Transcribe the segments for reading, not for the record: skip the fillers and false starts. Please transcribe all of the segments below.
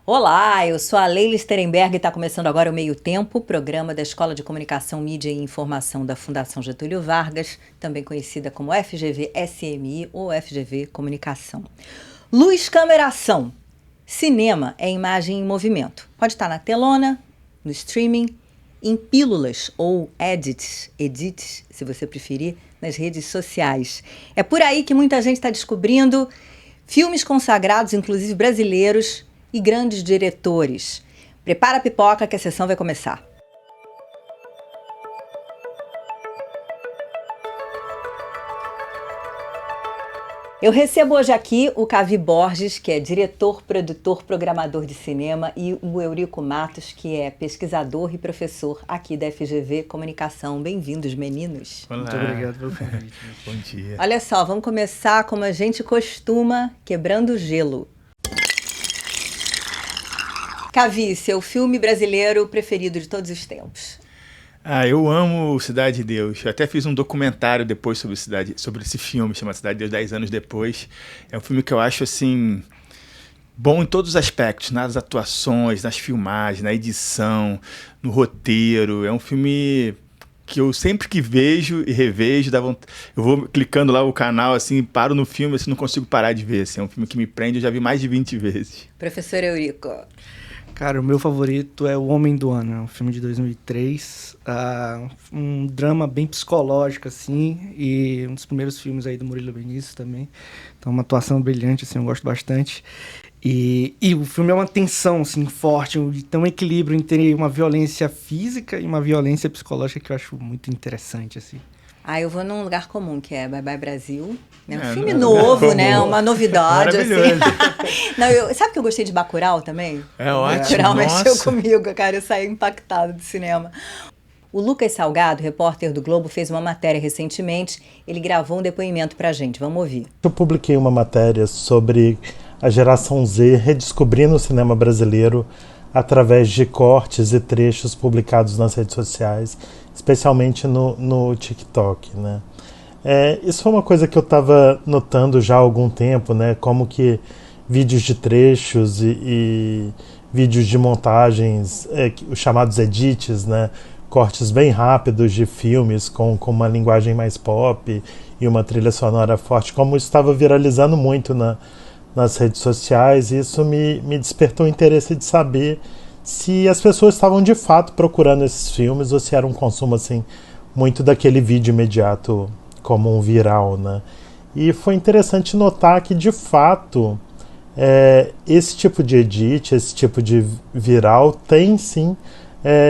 Olá, eu sou a Leila Sterenberg e está começando agora o Meio Tempo, programa da Escola de Comunicação, Mídia e Informação da Fundação Getúlio Vargas, também conhecida como FGV-SMI ou FGV Comunicação. Luz, câmera, ação. Cinema é imagem em movimento. Pode estar na telona, no streaming, em pílulas ou edits, se você preferir, nas redes sociais. É por aí que muita gente está descobrindo filmes consagrados, inclusive brasileiros, e grandes diretores. Prepara a pipoca que a sessão vai começar. Eu recebo hoje aqui o Cavi Borges, que é diretor, produtor, programador de cinema, e o Eurico Matos, que é pesquisador e professor aqui da FGV Comunicação. Bem-vindos, meninos. Olá. Muito obrigado pelo convite. Bom dia. Olha só, vamos começar como a gente costuma, quebrando o gelo. Cavi, seu filme brasileiro preferido de todos os tempos? Eu amo Cidade de Deus. Eu até fiz um documentário depois sobre esse filme, chama Cidade de Deus, 10 anos depois. É um filme que eu acho, assim, bom em todos os aspectos, nas atuações, nas filmagens, na edição, no roteiro. É um filme que eu sempre que vejo e revejo, eu vou clicando lá o canal, assim, paro no filme, assim, não consigo parar de ver. Assim, é um filme que me prende, eu já vi mais de 20 vezes. Professor Eurico. Cara, o meu favorito é O Homem do Ano, é um filme de 2003, um drama bem psicológico, assim, e um dos primeiros filmes aí do Murilo Benício também, então uma atuação brilhante, assim, eu gosto bastante, e o filme é uma tensão, assim, forte, tem um equilíbrio entre uma violência física e uma violência psicológica que eu acho muito interessante, assim. Eu vou num lugar comum, que é Bye Bye Brasil. É um filme novo, né? Uma novidade, assim. Sabe que eu gostei de Bacurau também? É ótimo, Bacurau mexeu nossa. comigo, cara. Eu saí impactado do cinema. O Lucas Salgado, repórter do Globo, fez uma matéria recentemente. Ele gravou um depoimento pra gente. Vamos ouvir. Eu publiquei uma matéria sobre a geração Z redescobrindo o cinema brasileiro através de cortes e trechos publicados nas redes sociais, especialmente no TikTok, né? Isso foi uma coisa que eu estava notando já há algum tempo, né? Como que vídeos de trechos e vídeos de montagens, os chamados edits, né? Cortes bem rápidos de filmes com uma linguagem mais pop e uma trilha sonora forte, como isso estava viralizando muito nas redes sociais, e isso me despertou o interesse de saber se as pessoas estavam de fato procurando esses filmes ou se era um consumo assim, muito daquele vídeo imediato como um viral, né? E foi interessante notar que de fato esse tipo de edit, esse tipo de viral tem sim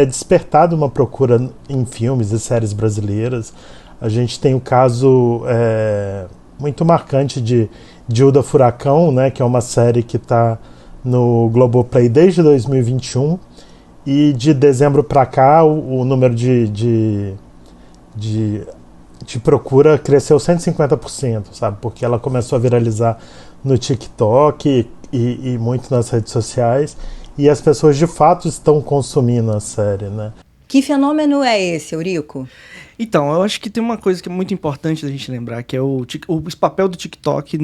despertado uma procura em filmes e séries brasileiras. A gente tem o caso muito marcante de Hilda Furacão, né, que é uma série que está no Globoplay desde 2021, e de dezembro para cá o número de procura cresceu 150%, sabe? Porque ela começou a viralizar no TikTok e muito nas redes sociais, e as pessoas de fato estão consumindo a série, né? Que fenômeno é esse, Eurico? Então, eu acho que tem uma coisa que é muito importante da gente lembrar, que é o papel do TikTok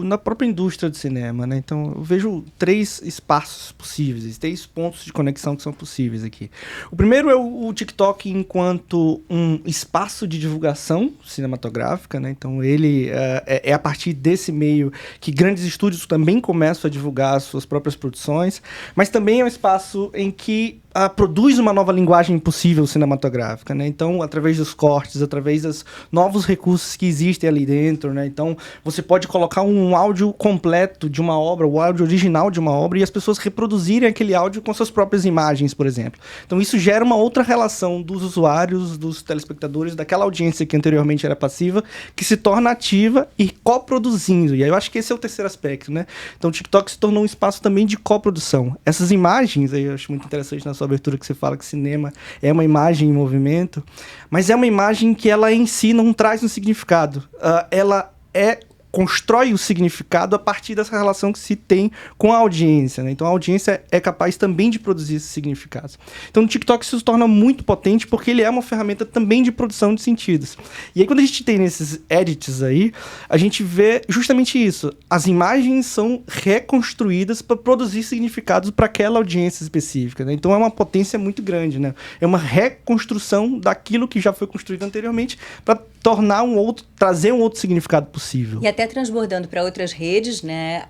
na própria indústria do cinema, né? Então, eu vejo 3 espaços possíveis, 3 pontos de conexão que são possíveis aqui. O primeiro é o TikTok enquanto um espaço de divulgação cinematográfica, né? Então, ele é a partir desse meio que grandes estúdios também começam a divulgar as suas próprias produções, mas também é um espaço em que produz uma nova linguagem possível cinematográfica, né? Então, através dos cortes, através dos novos recursos que existem ali dentro, né? Então, você pode colocar um áudio completo de uma obra, o áudio original de uma obra, e as pessoas reproduzirem aquele áudio com suas próprias imagens, por exemplo. Então, isso gera uma outra relação dos usuários, dos telespectadores, daquela audiência que anteriormente era passiva, que se torna ativa e coproduzindo. E aí eu acho que esse é o terceiro aspecto, né? Então, o TikTok se tornou um espaço também de coprodução. Essas imagens, aí eu acho muito interessante na sua abertura que você fala que cinema é uma imagem em movimento, mas é uma imagem que ela em si não traz um significado. Ela é constrói o significado a partir dessa relação que se tem com a audiência, né? Então a audiência é capaz também de produzir esses significados. Então no TikTok isso se torna muito potente porque ele é uma ferramenta também de produção de sentidos. E aí quando a gente tem nesses edits aí, a gente vê justamente isso. As imagens são reconstruídas para produzir significados para aquela audiência específica, né? Então é uma potência muito grande, né? É uma reconstrução daquilo que já foi construído anteriormente para tornar trazer um outro significado possível. E até transbordando para outras redes, né?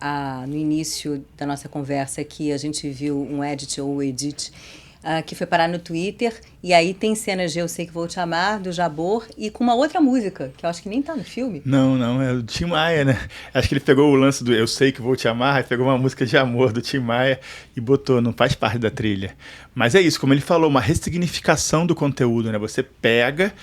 No início da nossa conversa aqui, a gente viu um edit ou edit que foi parar no Twitter, e aí tem cenas de Eu Sei Que Vou Te Amar, do Jabor, e com uma outra música, que eu acho que nem tá no filme. Não, é o Tim Maia, né? Acho que ele pegou o lance do Eu Sei Que Vou Te Amar, aí pegou uma música de amor do Tim Maia e botou, não faz parte da trilha. Mas é isso, como ele falou, uma ressignificação do conteúdo, né? Você pega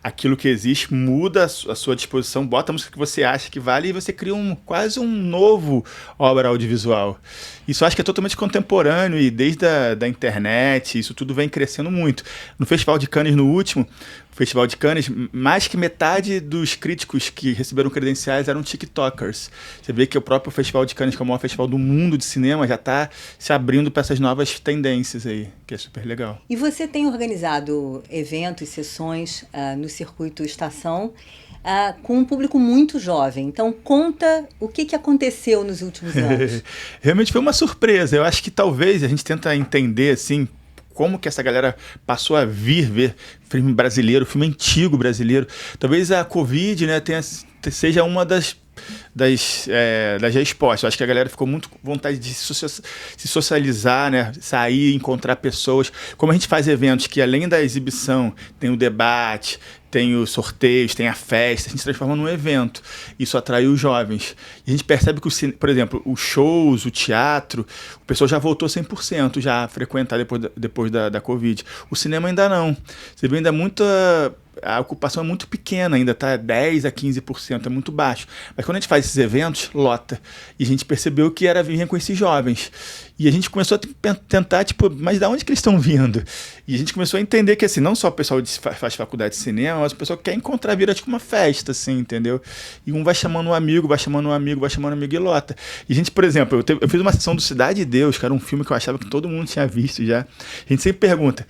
aquilo que existe, muda a sua disposição, bota a música que você acha que vale e você cria quase um novo obra audiovisual. Isso acho que é totalmente contemporâneo e desde a internet, isso tudo vem crescendo muito. No Festival de Cannes, no último Festival de Cannes, mais que metade dos críticos que receberam credenciais eram tiktokers. Você vê que o próprio Festival de Cannes, que é o maior festival do mundo de cinema, já está se abrindo para essas novas tendências aí, que é super legal. E você tem organizado eventos, sessões no Circuito Estação com um público muito jovem. Então, conta o que aconteceu nos últimos anos. Realmente foi uma surpresa. Eu acho que talvez a gente tenta entender, assim, como que essa galera passou a vir ver filme brasileiro, filme antigo brasileiro. Talvez a Covid, né, seja uma das respostas. Eu acho que a galera ficou muito com vontade de se socializar, né? Sair, encontrar pessoas. Como a gente faz eventos que, além da exibição, tem o debate, tem os sorteios, tem a festa, a gente transforma num evento. Isso atrai os jovens. E a gente percebe que, por exemplo, os shows, o teatro, o pessoal já voltou 100% já a frequentar depois da Covid. O cinema ainda não. Você vê ainda a ocupação é muito pequena ainda, tá? 10% a 15%, é muito baixo. Mas quando a gente faz esses eventos, lota. E a gente percebeu que vinha com esses jovens. E a gente começou a tentar, mas de onde que eles estão vindo? E a gente começou a entender que, assim, não só o pessoal faz faculdade de cinema, mas o pessoal quer encontrar, vira tipo uma festa, assim, entendeu? E um vai chamando um amigo, vai chamando um amigo e lota. E a gente, por exemplo, eu fiz uma sessão do Cidade de Deus, que era um filme que eu achava que todo mundo tinha visto já. A gente sempre pergunta,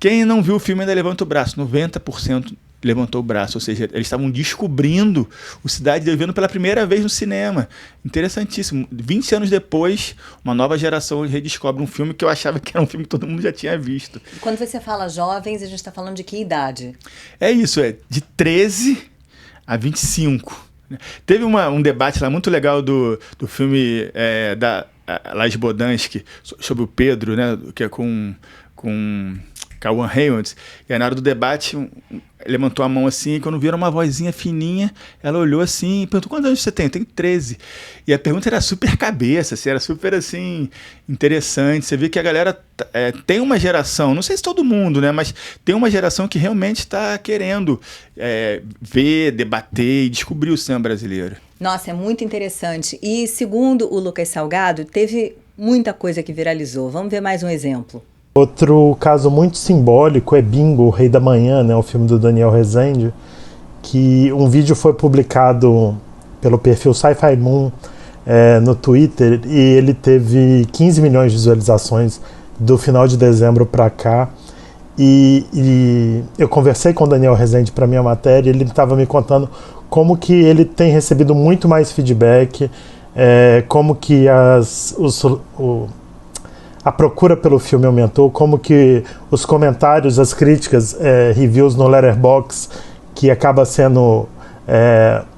quem não viu o filme ainda levanta o braço. 90% levantou o braço, ou seja, eles estavam descobrindo o Cidade de Deus, vendo pela primeira vez no cinema. Interessantíssimo. 20 anos depois, uma nova geração redescobre um filme que eu achava que era um filme que todo mundo já tinha visto. E quando você fala jovens, a gente está falando de que idade? É isso, de 13 a 25. Teve um debate lá muito legal do filme da Lais Bodansky sobre o Pedro, né, que é com Kawan Reynolds, e aí na hora do debate levantou a mão assim, e quando viram uma vozinha fininha, ela olhou assim e perguntou, quantos anos você tem? Eu tenho 13. E a pergunta era super cabeça, assim, era super assim, interessante. Você vê que a galera tem uma geração, não sei se todo mundo, né, mas tem uma geração que realmente está querendo ver, debater e descobrir o cinema brasileiro. Nossa, é muito interessante. E segundo o Lucas Salgado, teve muita coisa que viralizou. Vamos ver mais um exemplo. Outro caso muito simbólico é Bingo, o Rei da Manhã, né, o filme do Daniel Rezende, que um vídeo foi publicado pelo perfil Sci-Fi Moon no Twitter e ele teve 15 milhões de visualizações do final de dezembro para cá. E eu conversei com o Daniel Rezende para minha matéria, ele estava me contando como que ele tem recebido muito mais feedback, como que a procura pelo filme aumentou, como que os comentários, as críticas, reviews no Letterboxd, que acaba sendo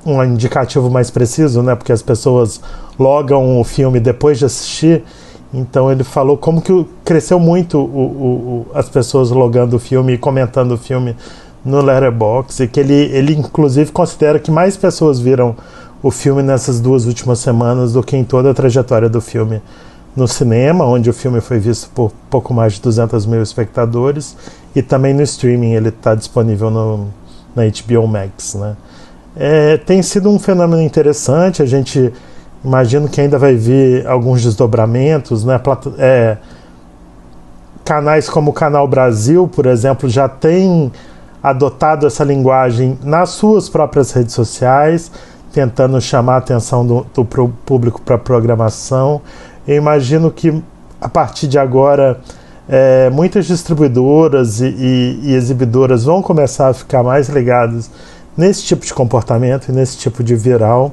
um indicativo mais preciso, né, porque as pessoas logam o filme depois de assistir. Então ele falou como que cresceu muito as pessoas logando o filme e comentando o filme no Letterboxd, e que ele inclusive considera que mais pessoas viram o filme nessas 2 últimas semanas do que em toda a trajetória do filme no cinema, onde o filme foi visto por pouco mais de 200 mil espectadores, e também no streaming, ele está disponível na HBO Max, né? Tem sido um fenômeno interessante, a gente imagina que ainda vai vir alguns desdobramentos, né? Canais como o Canal Brasil, por exemplo, já tem adotado essa linguagem nas suas próprias redes sociais. tentando chamar a atenção do público para a programação. Eu imagino que, a partir de agora, muitas distribuidoras e exibidoras vão começar a ficar mais ligadas nesse tipo de comportamento e nesse tipo de viral,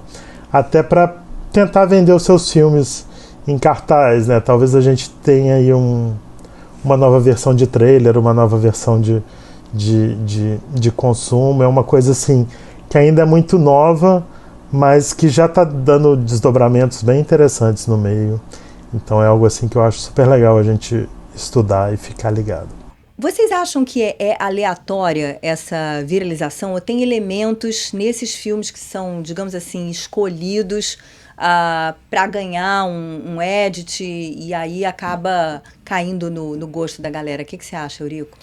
até para tentar vender os seus filmes em cartaz, né? Talvez a gente tenha aí uma nova versão de trailer, uma nova versão de consumo. É uma coisa assim que ainda é muito nova, mas que já está dando desdobramentos bem interessantes no meio. Então é algo assim que eu acho super legal a gente estudar e ficar ligado. Vocês acham que é aleatória essa viralização ou tem elementos nesses filmes que são, digamos assim, escolhidos para ganhar um edit e aí acaba caindo no gosto da galera? O que você acha, Eurico?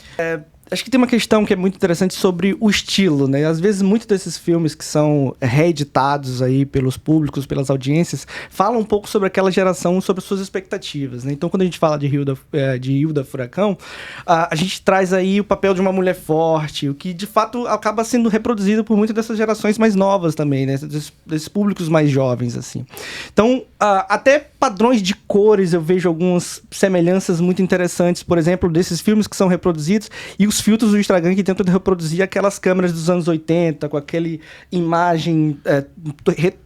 Acho que tem uma questão que é muito interessante sobre o estilo, né? Às vezes, muitos desses filmes que são reeditados aí pelos públicos, pelas audiências, falam um pouco sobre aquela geração, sobre suas expectativas, né? Então, quando a gente fala de Hilda Furacão, a gente traz aí o papel de uma mulher forte, o que, de fato, acaba sendo reproduzido por muitas dessas gerações mais novas também, né? Desses públicos mais jovens, assim. Então, até padrões de cores, eu vejo algumas semelhanças muito interessantes, por exemplo, desses filmes que são reproduzidos e os filtros do Instagram que tentam reproduzir aquelas câmeras dos anos 80, com aquele imagem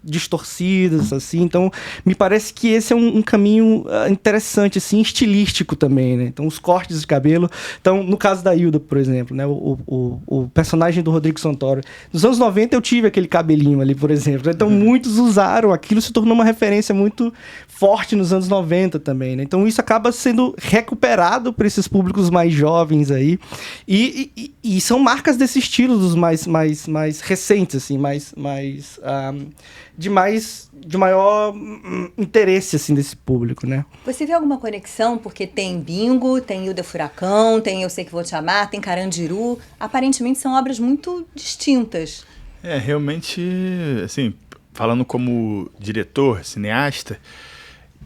distorcidas, assim. Então, me parece que esse é um caminho interessante, assim, estilístico também, né? Então, os cortes de cabelo. Então, no caso da Hilda, por exemplo, né? O personagem do Rodrigo Santoro. Nos anos 90 eu tive aquele cabelinho ali, por exemplo. Então, muitos usaram. Aquilo se tornou uma referência muito forte nos anos 90 também, né? Então, isso acaba sendo recuperado por esses públicos mais jovens aí. E são marcas desse estilo, dos mais recentes, assim, de maior interesse, assim, desse público, né? Você vê alguma conexão? Porque tem Bingo, tem Hilda Furacão, tem Eu Sei Que Vou Te Amar, tem Carandiru. Aparentemente são obras muito distintas. Realmente, assim, falando como diretor, cineasta,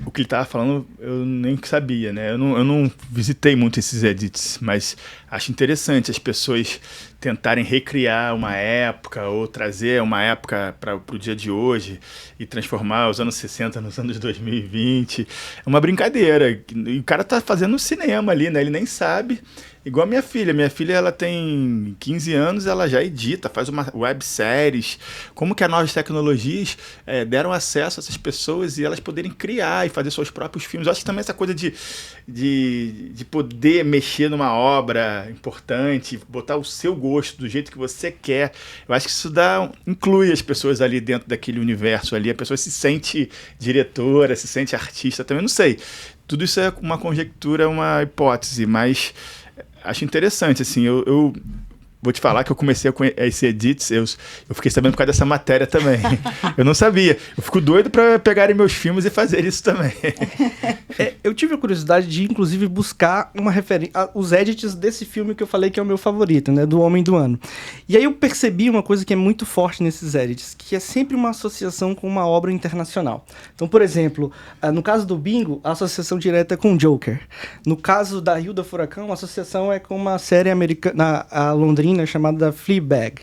o que ele estava falando eu nem sabia, né? Eu não visitei muito esses edits, mas acho interessante as pessoas tentarem recriar uma época ou trazer uma época para o dia de hoje e transformar os anos 60 nos anos 2020. É uma brincadeira. E o cara tá fazendo cinema ali, né? Ele nem sabe. Igual a minha filha. Minha filha, ela tem 15 anos, ela já edita, faz uma webséries. Como que as novas tecnologias deram acesso a essas pessoas e elas poderem criar e fazer seus próprios filmes. Eu acho que também essa coisa de poder mexer numa obra importante, botar o seu gosto do jeito que você quer. Eu acho que isso inclui as pessoas ali dentro daquele universo ali. A pessoa se sente diretora, se sente artista também, não sei. Tudo isso é uma conjectura, uma hipótese, mas acho interessante, assim, eu vou te falar que eu comecei com esse edits, eu fiquei sabendo por causa dessa matéria também. Eu não sabia. Eu fico doido para pegarem meus filmes e fazer isso também. Eu tive a curiosidade de, inclusive, buscar uma os edits desse filme que eu falei que é o meu favorito, né? Do Homem do Ano. E aí eu percebi uma coisa que é muito forte nesses edits, que é sempre uma associação com uma obra internacional. Então, por exemplo, no caso do Bingo, a associação direta é com Joker. No caso da Hilda Furacão, a associação é com uma série americana, a londrina, chamada Fleabag.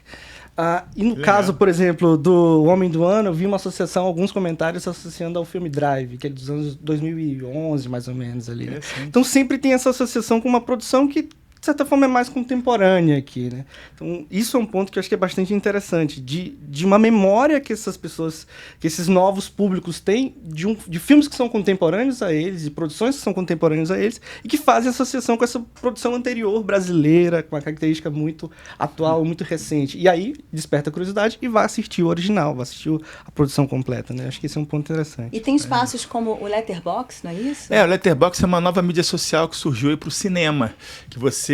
E no caso, por exemplo, do Homem do Ano, eu vi uma associação, alguns comentários associando ao filme Drive, que é dos anos 2011, mais ou menos, ali, né? Então sempre tem essa associação com uma produção que, de certa forma, é mais contemporânea aqui, né? Então, isso é um ponto que eu acho que é bastante interessante, de uma memória que essas pessoas, que esses novos públicos têm de filmes que são contemporâneos a eles, de produções que são contemporâneas a eles, e que fazem associação com essa produção anterior brasileira, com uma característica muito atual, muito recente. E aí, desperta a curiosidade e vai assistir o original, vai assistir a produção completa, né? Acho que esse é um ponto interessante. E tem espaços como o Letterboxd, não é isso? O Letterboxd é uma nova mídia social que surgiu aí para o cinema, que você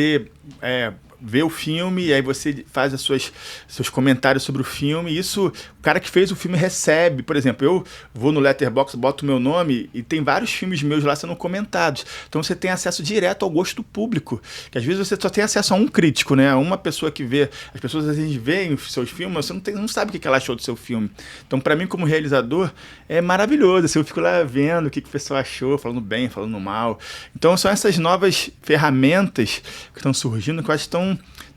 vê o filme e aí você faz seus comentários sobre o filme, e isso o cara que fez o filme recebe. Por exemplo, eu vou no Letterboxd, boto o meu nome e tem vários filmes meus lá sendo comentados. Então você tem acesso direto ao gosto do público, que às vezes você só tem acesso a um crítico, né? Uma pessoa que vê. As pessoas às vezes veem os seus filmes, você não sabe o que ela achou do seu filme. Então, para mim, como realizador, é maravilhoso. Assim, eu fico lá vendo o que o pessoal achou, falando bem, falando mal. Então são essas novas ferramentas que estão surgindo, que eu acho que estão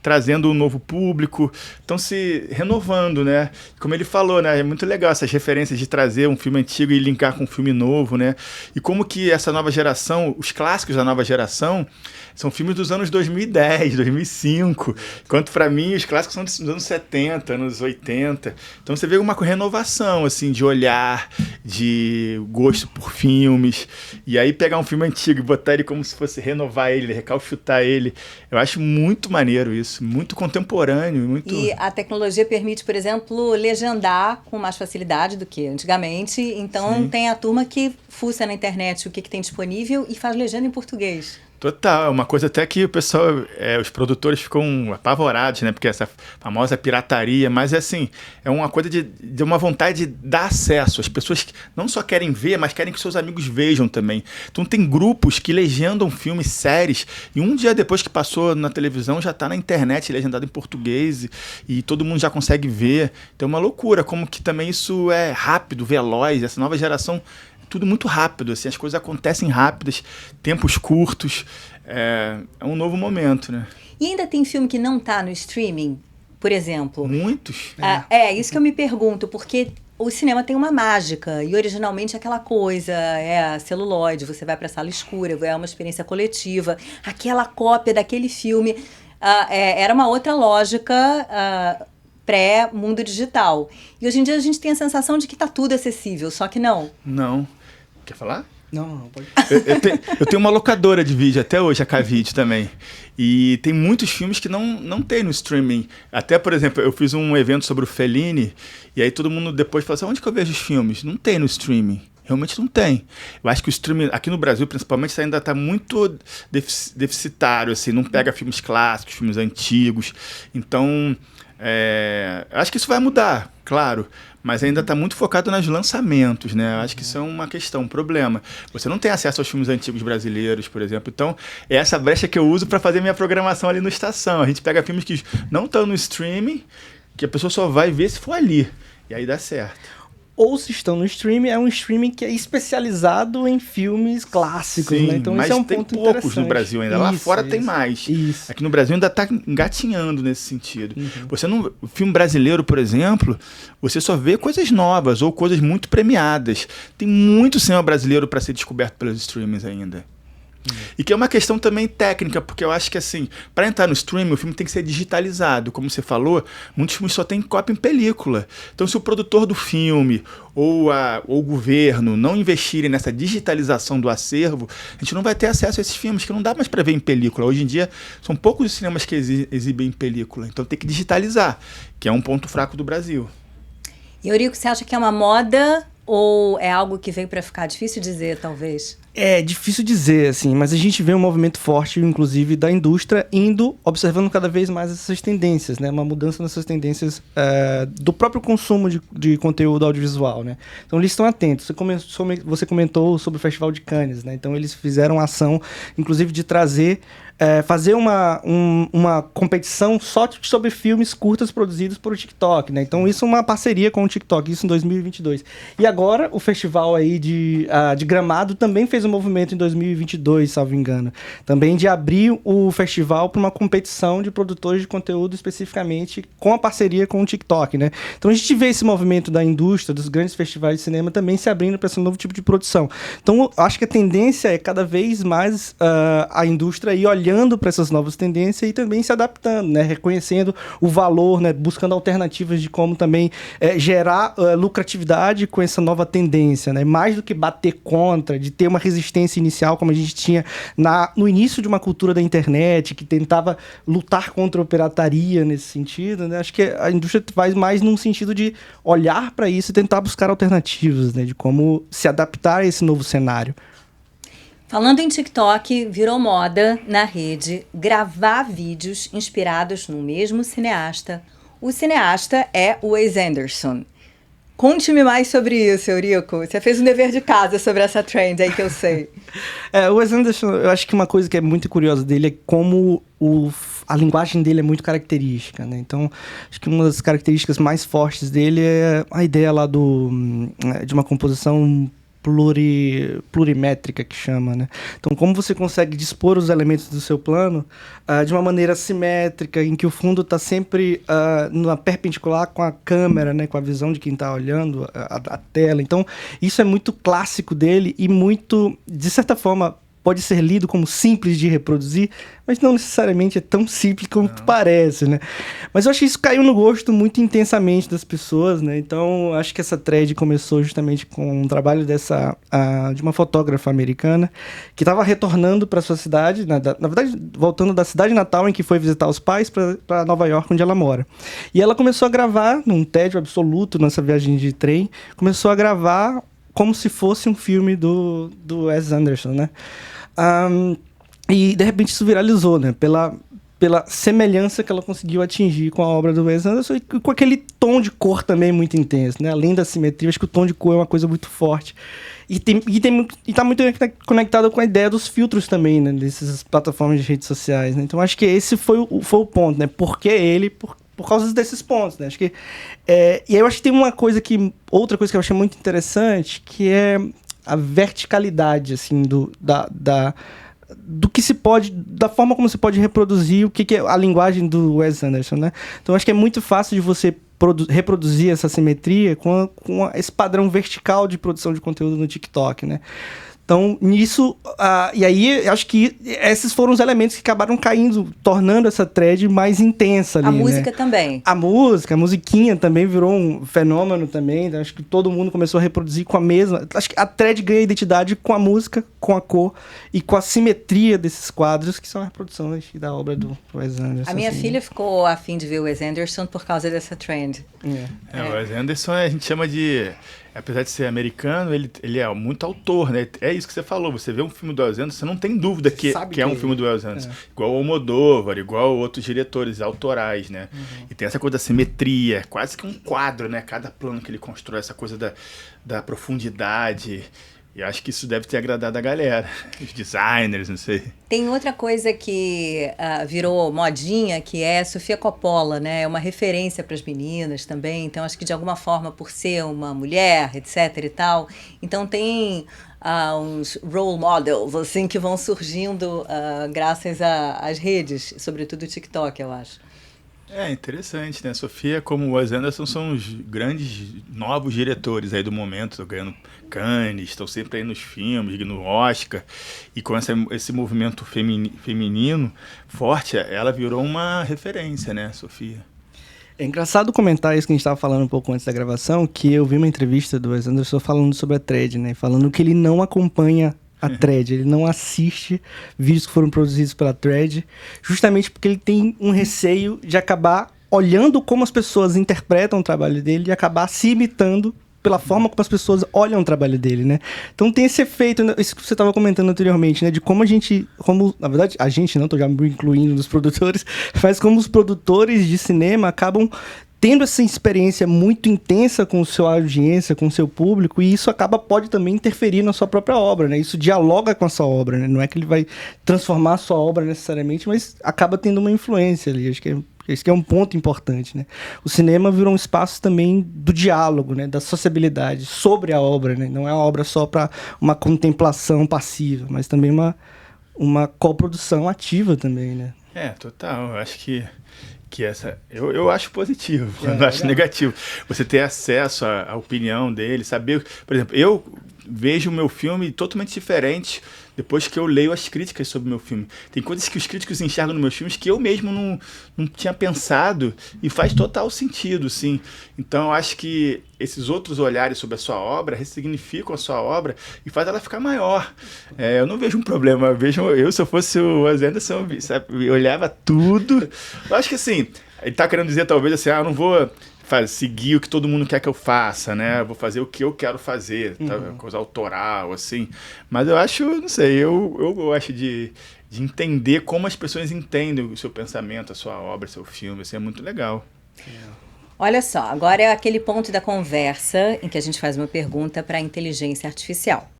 trazendo um novo público, estão se renovando, né? Como ele falou, né? É muito legal essas referências de trazer um filme antigo e linkar com um filme novo, né? E como que essa nova geração, os clássicos da nova geração, são filmes dos anos 2010, 2005, enquanto para mim os clássicos são dos anos 70, anos 80. Então você vê uma renovação, assim, de olhar, de gosto por filmes, e aí pegar um filme antigo e botar ele como se fosse renovar ele, recalchutar ele, eu acho muito maneiro isso, muito contemporâneo. Muito... E a tecnologia permite, por exemplo, legendar com mais facilidade do que antigamente, então Sim. tem a turma que fuça na internet o que tem disponível e faz legenda em português. Total, uma coisa até que o pessoal, os produtores ficam apavorados, né? Porque essa famosa pirataria, mas é assim, é uma coisa de uma vontade de dar acesso. As pessoas não só querem ver, mas querem que seus amigos vejam também. Então tem grupos que legendam filmes, séries, e um dia depois que passou na televisão já está na internet legendado em português e todo mundo já consegue ver. Então é uma loucura, como que também isso é rápido, veloz, essa nova geração... Tudo muito rápido, assim, as coisas acontecem rápidas, tempos curtos, é um novo momento, né? E ainda tem filme que não está no streaming, por exemplo? Muitos. Isso que eu me pergunto, porque o cinema tem uma mágica, e originalmente aquela coisa, a celuloide, você vai para a sala escura, é uma experiência coletiva, aquela cópia daquele filme, era uma outra lógica... pré-mundo digital. E hoje em dia a gente tem a sensação de que está tudo acessível, só que não. Não. Quer falar? Não, pode. Eu tenho uma locadora de vídeo até hoje, a K-Video também. E tem muitos filmes que não tem no streaming. Até, por exemplo, eu fiz um evento sobre o Fellini, e aí todo mundo depois fala assim, onde que eu vejo os filmes? Não tem no streaming. Realmente não tem. Eu acho que o streaming, aqui no Brasil, principalmente, ainda está muito deficitário, assim, não pega filmes clássicos, filmes antigos. Então... eu acho que isso vai mudar, claro, mas ainda está muito focado nos lançamentos, né? Eu acho que isso é uma questão, um problema. Você não tem acesso aos filmes antigos brasileiros, por exemplo. Então, é essa brecha que eu uso para fazer minha programação ali no Estação. A gente pega filmes que não estão no streaming, que a pessoa só vai ver se for ali. E aí dá certo. Ou se estão no streaming, é um streaming que é especializado em filmes clássicos, Sim, né? Então mas isso é um tem ponto poucos interessante. no Brasil ainda. Lá fora tem mais. Isso. Aqui no Brasil ainda está engatinhando nesse sentido. O filme brasileiro, por exemplo, você só vê coisas novas ou coisas muito premiadas. Tem muito cinema brasileiro para ser descoberto pelos streamings ainda. E que é uma questão também técnica, porque eu acho que assim, para entrar no streaming, o filme tem que ser digitalizado. Como você falou, muitos filmes só tem cópia em película. Então, se o produtor do filme ou o governo não investirem nessa digitalização do acervo, a gente não vai ter acesso a esses filmes que não dá mais para ver em película. Hoje em dia, são poucos os cinemas que exibem em película. Então, tem que digitalizar, que é um ponto fraco do Brasil. E, Eurico, você acha que é uma moda ou é algo que veio para ficar? Difícil dizer, talvez. É difícil dizer, assim, mas a gente vê um movimento forte, inclusive, da indústria observando cada vez mais essas tendências, né? Uma mudança nessas tendências do próprio consumo de conteúdo audiovisual, né? Então, eles estão atentos. Você comentou sobre o Festival de Cannes, né? Então, eles fizeram ação, inclusive, de fazer uma competição só sobre filmes curtas produzidos por o TikTok, né? Então, isso é uma parceria com o TikTok, isso em 2022. E agora, o festival aí de Gramado também fez um movimento em 2022, salvo engano. Também de abrir o festival para uma competição de produtores de conteúdo especificamente com a parceria com o TikTok, né? Então, a gente vê esse movimento da indústria, dos grandes festivais de cinema também se abrindo para esse novo tipo de produção. Então, acho que a tendência é cada vez mais a indústria ir olhando para essas novas tendências e também se adaptando, né? Reconhecendo o valor, né? Buscando alternativas de como também gerar lucratividade com essa nova tendência, né? Mais do que bater contra, de ter uma resistência inicial, como a gente tinha no início de uma cultura da internet, que tentava lutar contra a pirataria nesse sentido, né? Acho que a indústria vai mais num sentido de olhar para isso e tentar buscar alternativas, né? De como se adaptar a esse novo cenário. Falando em TikTok, virou moda na rede gravar vídeos inspirados no mesmo cineasta. O cineasta é o Wes Anderson. Conte-me mais sobre isso, Eurico. Você fez um dever de casa sobre essa trend aí que eu sei. O Wes Anderson, eu acho que uma coisa que é muito curiosa dele é como a linguagem dele é muito característica, né? Então, acho que uma das características mais fortes dele é a ideia lá de uma composição plurimétrica que chama, né? Então, como você consegue dispor os elementos do seu plano de uma maneira simétrica, em que o fundo está sempre na perpendicular com a câmera, né? Com a visão de quem está olhando a tela. Então, isso é muito clássico dele e muito, de certa forma, pode ser lido como simples de reproduzir, mas não necessariamente é tão simples como parece, né? Mas eu acho que isso caiu no gosto muito intensamente das pessoas, né? Então, acho que essa thread começou justamente com um trabalho de uma fotógrafa americana que estava retornando para sua cidade, na verdade, voltando da cidade natal em que foi visitar os pais para Nova York, onde ela mora. E ela começou a gravar, num tédio absoluto nessa viagem de trem, começou a gravar como se fosse um filme do Wes Anderson, né? E de repente isso viralizou, né? Pela semelhança que ela conseguiu atingir com a obra do Wes Anderson e com aquele tom de cor também muito intenso, né? Além da simetria, acho que o tom de cor é uma coisa muito forte. E tá muito conectado com a ideia dos filtros também, né? Dessas plataformas de redes sociais, né? Então acho que esse foi o ponto, né? Por que ele? Por causa desses pontos, né? Acho que, e aí eu acho que tem outra coisa que eu achei muito interessante, que é a verticalidade, assim, do que se pode, da forma como se pode reproduzir o que é a linguagem do Wes Anderson, né? Então acho que é muito fácil de você reproduzir essa simetria com esse padrão vertical de produção de conteúdo no TikTok, né? Então, nisso... e aí, acho que esses foram os elementos que acabaram caindo, tornando essa thread mais intensa ali, A música também. A musiquinha também virou um fenômeno também. Acho que todo mundo começou a reproduzir com a mesma... Acho que a thread ganha identidade com a música, com a cor e com a simetria desses quadros, que são a reprodução da obra do Wes Anderson. A minha filha ficou a fim de ver o Wes Anderson por causa dessa trend. O Wes Anderson a gente chama de... Apesar de ser americano, ele é muito autor, né? É isso que você falou. Você vê um filme do Wes Anderson, você não tem dúvida que é um filme do Wes Anderson. Igual o Almodóvar, igual outros diretores autorais, né? E tem essa coisa da simetria, quase que um quadro, né? Cada plano que ele constrói, essa coisa da profundidade. E acho que isso deve ter agradado a galera, os designers, não sei. Tem outra coisa que virou modinha, que é Sofia Coppola, né? É uma referência para as meninas também. Então, acho que de alguma forma, por ser uma mulher, etc e tal, então tem uns role models, assim, que vão surgindo graças às redes, sobretudo o TikTok, eu acho. É interessante, né? Sofia, como o Wes Anderson, são os grandes novos diretores aí do momento, estão ganhando Cannes, estão sempre aí nos filmes, no Oscar, e com esse movimento feminino forte, ela virou uma referência, né, Sofia? É engraçado comentar isso que a gente estava falando um pouco antes da gravação, que eu vi uma entrevista do Wes Anderson falando sobre a thread, né? Falando que ele não acompanha a thread, ele não assiste vídeos que foram produzidos pela thread, justamente porque ele tem um receio de acabar olhando como as pessoas interpretam o trabalho dele e acabar se imitando pela forma como as pessoas olham o trabalho dele, né? Então tem esse efeito, né? Isso que você estava comentando anteriormente, né? De como na verdade, a gente não, tô já me incluindo nos produtores, mas como os produtores de cinema acabam tendo essa experiência muito intensa com sua audiência, com o seu público, e isso pode também interferir na sua própria obra, né? Isso dialoga com a sua obra, né? Não é que ele vai transformar a sua obra necessariamente, mas acaba tendo uma influência ali. Acho que esse é um ponto importante, né? O cinema virou um espaço também do diálogo, né? Da sociabilidade sobre a obra, né? Não é uma obra só para uma contemplação passiva, mas também uma coprodução ativa também, né? Total. Eu acho que eu acho positivo, eu não acho negativo. Você ter acesso à opinião dele, saber... Por exemplo, eu vejo o meu filme totalmente diferente depois que eu leio as críticas sobre o meu filme. Tem coisas que os críticos enxergam nos meus filmes que eu mesmo não tinha pensado e faz total sentido, sim. Então, eu acho que esses outros olhares sobre a sua obra ressignificam a sua obra e faz ela ficar maior. Eu não vejo um problema. Se eu fosse o Wes Anderson, eu olhava tudo. Eu acho que, assim, ele está querendo dizer, talvez, assim, eu não vou seguir o que todo mundo quer que eu faça, né? Eu vou fazer o que eu quero fazer, tá? Coisa autoral, assim. Mas eu acho, não sei, eu gosto de entender como as pessoas entendem o seu pensamento, a sua obra, o seu filme. Isso é muito legal. Olha só, agora é aquele ponto da conversa em que a gente faz uma pergunta para a inteligência artificial.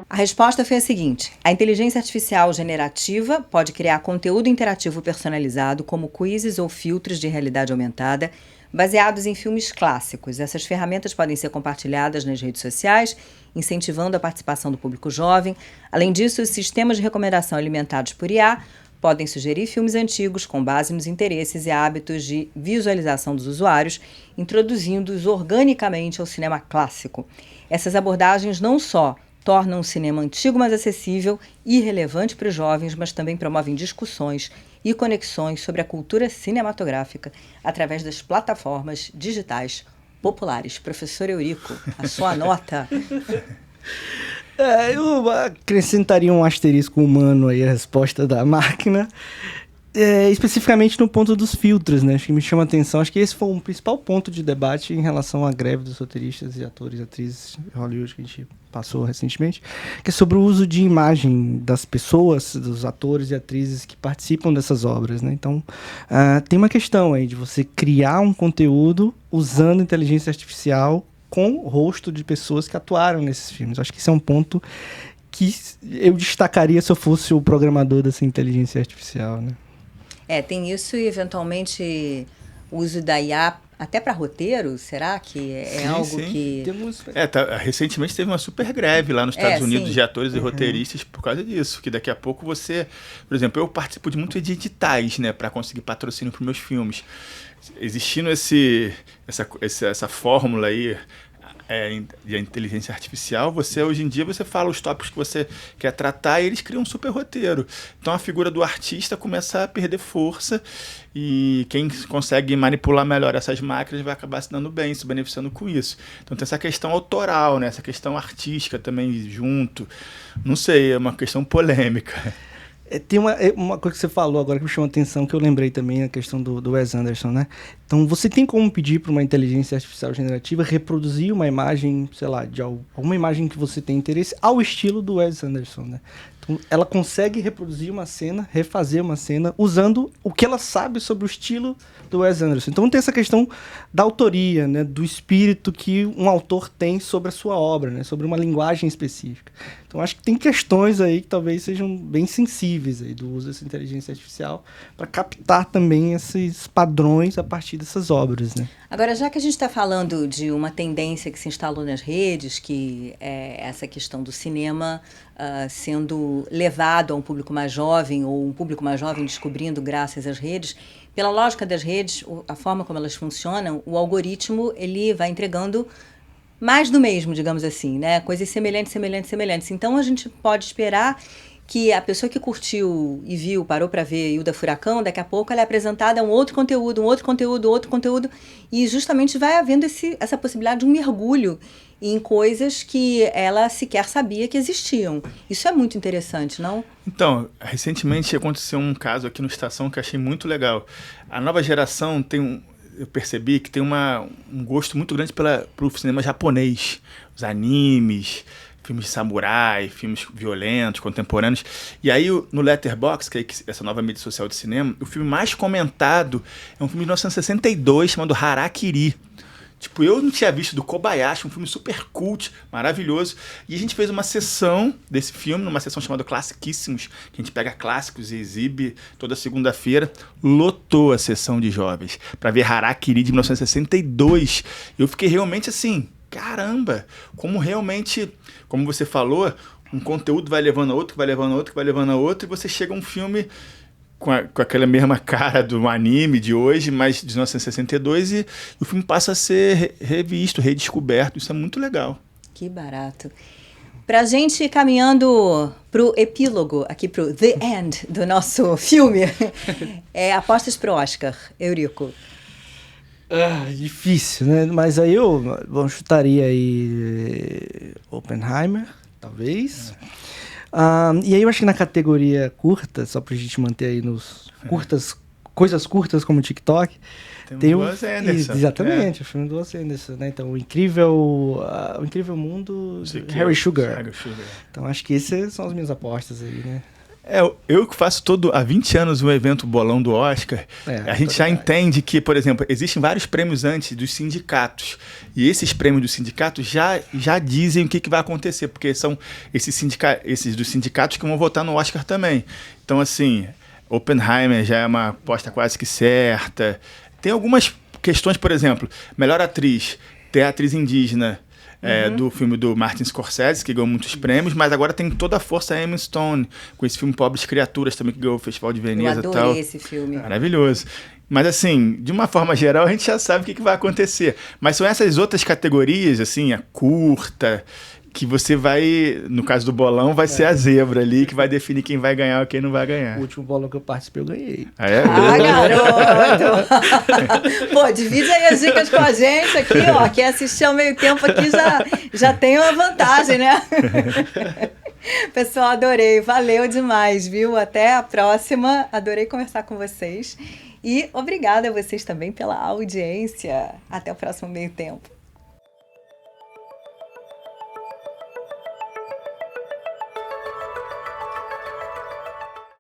A resposta foi a seguinte: a inteligência artificial generativa pode criar conteúdo interativo personalizado, como quizzes ou filtros de realidade aumentada, baseados em filmes clássicos. Essas ferramentas podem ser compartilhadas nas redes sociais, incentivando a participação do público jovem. Além disso, os sistemas de recomendação alimentados por IA podem sugerir filmes antigos com base nos interesses e hábitos de visualização dos usuários, introduzindo-os organicamente ao cinema clássico. Essas abordagens não só tornam o cinema antigo mais acessível e relevante para os jovens, mas também promovem discussões e conexões sobre a cultura cinematográfica através das plataformas digitais populares. Professor Eurico, a sua nota. Eu acrescentaria um asterisco humano aí a resposta da máquina, especificamente no ponto dos filtros, né? Acho que me chama a atenção, acho que esse foi um principal ponto de debate em relação à greve dos roteiristas e atores e atrizes de Hollywood que a gente passou recentemente, que é sobre o uso de imagem das pessoas, dos atores e atrizes que participam dessas obras, né? Então, tem uma questão aí de você criar um conteúdo usando inteligência artificial com o rosto de pessoas que atuaram nesses filmes. Acho que esse é um ponto que eu destacaria se eu fosse o programador dessa inteligência artificial, né? Tem isso e, eventualmente, o uso da IA até para roteiro, será que é algo que... Recentemente teve uma super greve lá nos Estados Unidos sim. de atores e roteiristas por causa disso, que daqui a pouco você... Por exemplo, eu participo de muito de editais, né, para conseguir patrocínio para os meus filmes. Existindo essa fórmula aí de inteligência artificial, hoje em dia você fala os tópicos que você quer tratar e eles criam um super roteiro. Então a figura do artista começa a perder força e quem consegue manipular melhor essas máquinas vai acabar se dando bem, se beneficiando com isso. Então tem essa questão autoral, né? Essa questão artística também junto. Não sei, é uma questão polêmica. Tem uma coisa que você falou agora que me chamou a atenção, que eu lembrei também, a questão do Wes Anderson, né? Então, você tem como pedir para uma inteligência artificial generativa reproduzir uma imagem, sei lá, de alguma imagem que você tem interesse, ao estilo do Wes Anderson, né? Então, ela consegue reproduzir uma cena, refazer uma cena, usando o que ela sabe sobre o estilo do Wes Anderson. Então, tem essa questão da autoria, né? Do espírito que um autor tem sobre a sua obra, né? Sobre uma linguagem específica. Então, acho que tem questões aí que talvez sejam bem sensíveis aí do uso dessa inteligência artificial para captar também esses padrões a partir dessas obras, né? Agora, já que a gente está falando de uma tendência que se instalou nas redes, que é essa questão do cinema sendo levado a um público mais jovem, ou um público mais jovem descobrindo graças às redes, pela lógica das redes, a forma como elas funcionam, o algoritmo ele vai entregando mais do mesmo, digamos assim, né? Coisas semelhantes. Então, a gente pode esperar que a pessoa que curtiu e viu, parou para ver Hilda Furacão, daqui a pouco ela é apresentada a um outro conteúdo, e justamente vai havendo essa possibilidade de um mergulho em coisas que ela sequer sabia que existiam. Isso é muito interessante, não? Então, recentemente aconteceu um caso aqui no Estação que eu achei muito legal. A nova geração eu percebi que tem um gosto muito grande pelo cinema japonês, os animes, filmes de samurai, filmes violentos, contemporâneos. E aí, no Letterboxd, que é essa nova mídia social de cinema, o filme mais comentado é um filme de 1962 chamado Harakiri. Tipo, eu não tinha visto, do Kobayashi, um filme super cult, maravilhoso. E a gente fez uma sessão desse filme, numa sessão chamada Classiquíssimos, que a gente pega clássicos e exibe toda segunda-feira. Lotou a sessão de jovens para ver Harakiri de 1962. Eu fiquei realmente assim, caramba, como realmente, como você falou, um conteúdo vai levando a outro, e você chega a um filme com aquela mesma cara do anime de hoje, mas de 1962, e o filme passa a ser revisto, redescoberto. Isso é muito legal. Que barato. Pra gente ir caminhando pro epílogo, aqui pro The End do nosso filme, apostas pro Oscar, Eurico. Difícil, né? Mas aí eu chutaria aí Oppenheimer, talvez. E aí eu acho que na categoria curta, só pra gente manter aí nos coisas curtas como TikTok, tem o Wes Anderson. Exatamente, o filme do Wes Anderson, né? Então, o incrível mundo de Harry Sugar. Então, acho que essas são as minhas apostas aí, né? Eu que faço há 20 anos o evento Bolão do Oscar, a gente já entende que, por exemplo, existem vários prêmios antes dos sindicatos. E esses prêmios dos sindicatos já dizem o que vai acontecer, porque são esses dos sindicatos que vão votar no Oscar também. Então, assim, Oppenheimer já é uma aposta quase que certa. Tem algumas questões, por exemplo, melhor atriz, ter a atriz indígena do filme do Martin Scorsese, que ganhou muitos prêmios, mas agora tem toda a força a Emma Stone, com esse filme Pobres Criaturas também, que ganhou o Festival de Veneza. Eu adorei esse filme. Maravilhoso. Mas assim, de uma forma geral, a gente já sabe o que vai acontecer. Mas são essas outras categorias, assim, a curta, que você vai, no caso do bolão, vai ser a zebra ali, que vai definir quem vai ganhar ou quem não vai ganhar. O último bolão que eu participei, eu ganhei. Garoto! Pô, divide aí as dicas com a gente aqui, ó. Quem assistir ao meio tempo aqui já tem uma vantagem, né? Pessoal, adorei. Valeu demais, viu? Até a próxima. Adorei conversar com vocês. E obrigada a vocês também pela audiência. Até o próximo meio tempo.